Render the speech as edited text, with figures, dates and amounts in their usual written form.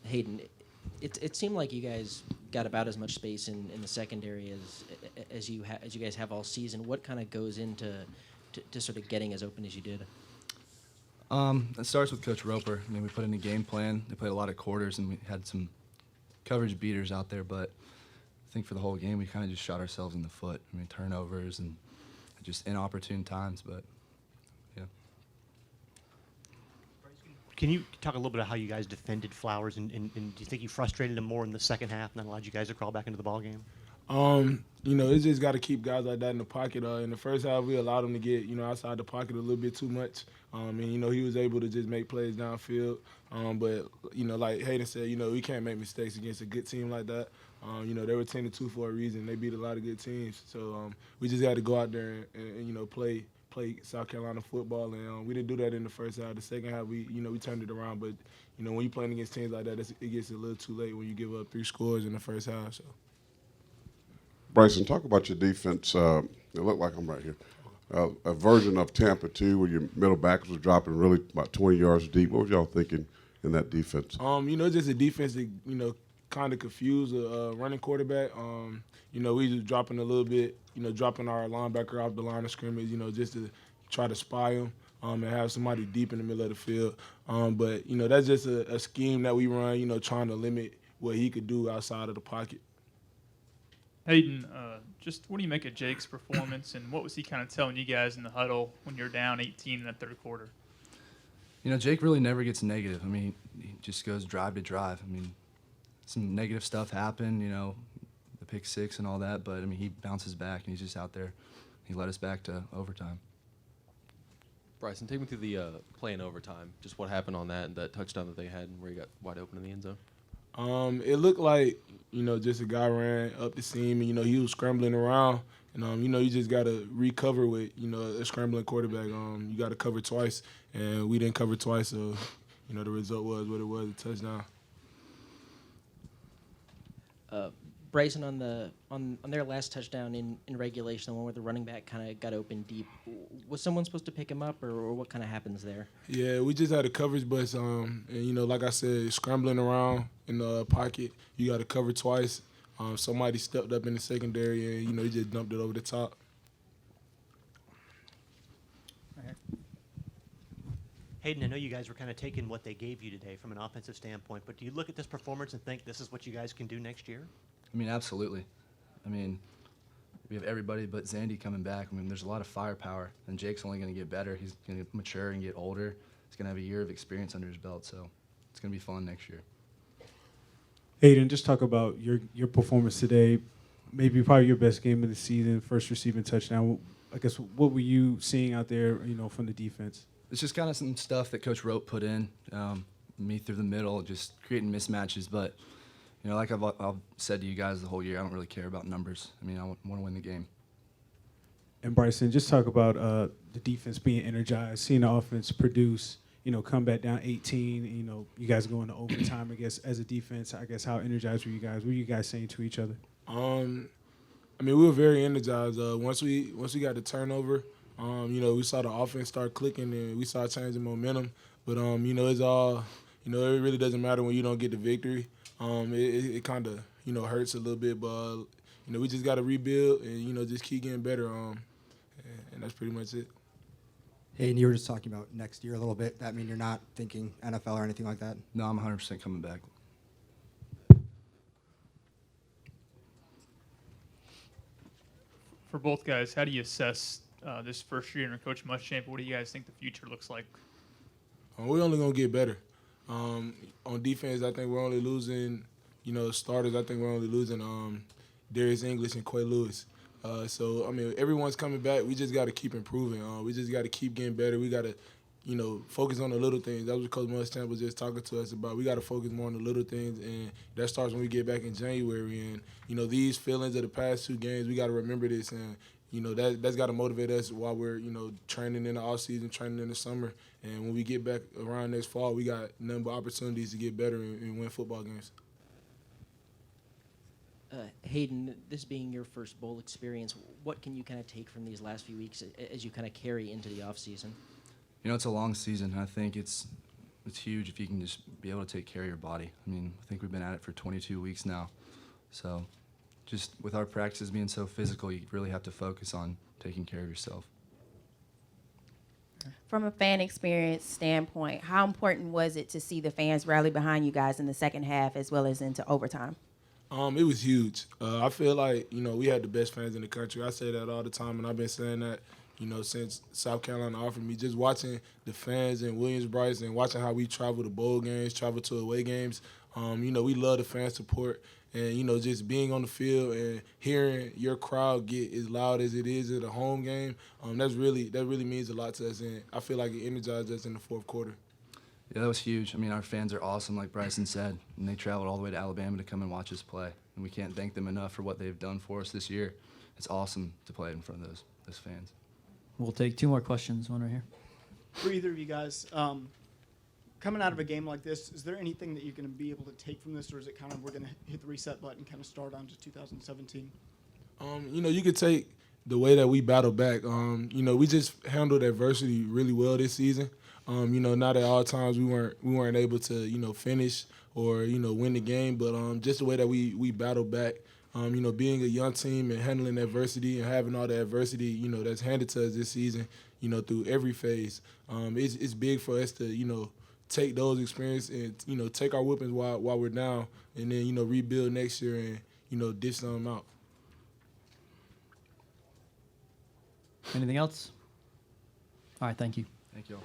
Hayden, it seemed like you guys got about as much space in the secondary as you guys have all season. What kind of goes into to sort of getting as open as you did? It starts with Coach Roper. I mean, we put in a game plan. They played a lot of quarters, and we had some coverage beaters out there. But I think for the whole game, we kind of just shot ourselves in the foot. I mean, turnovers and just inopportune times. But yeah. Can you talk a little bit about how you guys defended Flowers, and do you think you frustrated him more in the second half and that allowed you guys to crawl back into the ball game? It's just got to keep guys like that in the pocket. In the first half, we allowed him to get, outside the pocket a little bit too much. He was able to just make plays downfield. But, like Hayden said, we can't make mistakes against a good team like that. They were 10-2 for a reason. They beat a lot of good teams. So we just had to go out there and play South Carolina football, and we didn't do that in the first half. The second half, we turned it around. But, when you're playing against teams like that, it gets a little too late when you give up 3 scores in the first half. So. Bryson, talk about your defense. It looked like I'm right here. A version of Tampa 2 where your middle back was dropping really about 20 yards deep. What was y'all thinking in that defense? Just a defense that, kind of confused a running quarterback. We just dropping a little bit, dropping our linebacker off the line of scrimmage, just to try to spy him and have somebody deep in the middle of the field. But that's just a scheme that we run, trying to limit what he could do outside of the pocket. Hayden, just what do you make of Jake's performance, and what was he kind of telling you guys in the huddle when you're down 18 in that third quarter? Jake really never gets negative. I mean, he just goes drive to drive. I mean, some negative stuff happened, the pick six and all that, but, I mean, he bounces back, and he's just out there. He led us back to overtime. Bryson, take me through the play in overtime. Just what happened on that and that touchdown that they had and where he got wide open in the end zone. It looked like, just a guy ran up the seam and, he was scrambling around. And, you just got to recover with, a scrambling quarterback. You got to cover twice, and we didn't cover twice. So, the result was what it was, a touchdown. Bryson, on their last touchdown in regulation, the one where the running back kind of got open deep, was someone supposed to pick him up, or what kind of happens there? Yeah, we just had a coverage bus, and like I said, scrambling around in the pocket, you got to cover twice. Somebody stepped up in the secondary, and he just dumped it over the top. Hayden, I know you guys were kind of taking what they gave you today from an offensive standpoint, but do you look at this performance and think this is what you guys can do next year? I mean, absolutely. I mean, we have everybody but Zandy coming back. I mean, there's a lot of firepower, and Jake's only going to get better. He's going to mature and get older. He's going to have a year of experience under his belt, so it's going to be fun next year. Hayden, just talk about your performance today, maybe probably your best game of the season, first receiving touchdown. I guess what were you seeing out there, from the defense? It's just kind of some stuff that Coach Rope put in, me through the middle, just creating mismatches. But, like I've said to you guys the whole year, I don't really care about numbers. I mean, I want to win the game. And Bryson, just talk about the defense being energized, seeing the offense produce, come back down 18, you guys go into overtime, I guess, as a defense. I guess how energized were you guys? What were you guys saying to each other? We were very energized. Once we got the turnover, we saw the offense start clicking and we saw changing momentum. But, it's all, it really doesn't matter when you don't get the victory. It kind of, hurts a little bit. But, we just got to rebuild and, just keep getting better. And that's pretty much it. Hey, and you were just talking about next year a little bit. That mean you're not thinking NFL or anything like that? No, I'm 100% coming back. For both guys, how do you assess this first year under Coach Muschamp? What do you guys think the future looks like? We're only going to get better. On defense, I think we're only losing, starters. I think we're only losing Darius English and Quay Lewis. Everyone's coming back. We just got to keep improving. We just got to keep getting better. We got to, focus on the little things. That was what Coach Muschamp was just talking to us about. We got to focus more on the little things, and that starts when we get back in January. And, these feelings of the past 2 games, we got to remember this. And, that's got to motivate us while we're, training in the offseason, training in the summer. And when we get back around next fall, we got nothing but opportunities to get better and win football games. Hayden, this being your first bowl experience, what can you kind of take from these last few weeks as you kind of carry into the offseason? It's a long season. I think it's it's huge if you can just be able to take care of your body. I mean, I think we've been at it for 22 weeks now. So just with our practices being so physical, you really have to focus on taking care of yourself. From a fan experience standpoint, how important was it to see the fans rally behind you guys in the second half as well as into overtime? It was huge. I feel like, we had the best fans in the country. I say that all the time, and I've been saying that, since South Carolina offered me. Just watching the fans in Williams-Brice and watching how we travel to bowl games, travel to away games. We love the fan support. And, just being on the field and hearing your crowd get as loud as it is at a home game, that really means a lot to us. And I feel like it energized us in the fourth quarter. Yeah, that was huge. I mean, our fans are awesome, like Bryson said, and they traveled all the way to Alabama to come and watch us play. And we can't thank them enough for what they've done for us this year. It's awesome to play in front of those fans. We'll take 2 more questions. One right here. For either of you guys, coming out of a game like this, is there anything that you're going to be able to take from this, or is it kind of we're going to hit the reset button and kind of start on to 2017? You could take the way that we battle back. We just handled adversity really well this season. Not at all times we weren't able to, finish or, win the game, but just the way that we battled back, being a young team and handling adversity and having all the adversity, that's handed to us this season, through every phase. It's big for us to, take those experiences and, take our whippings while we're down and then, rebuild next year and, dish them out. Anything else? All right, thank you. Thank you all.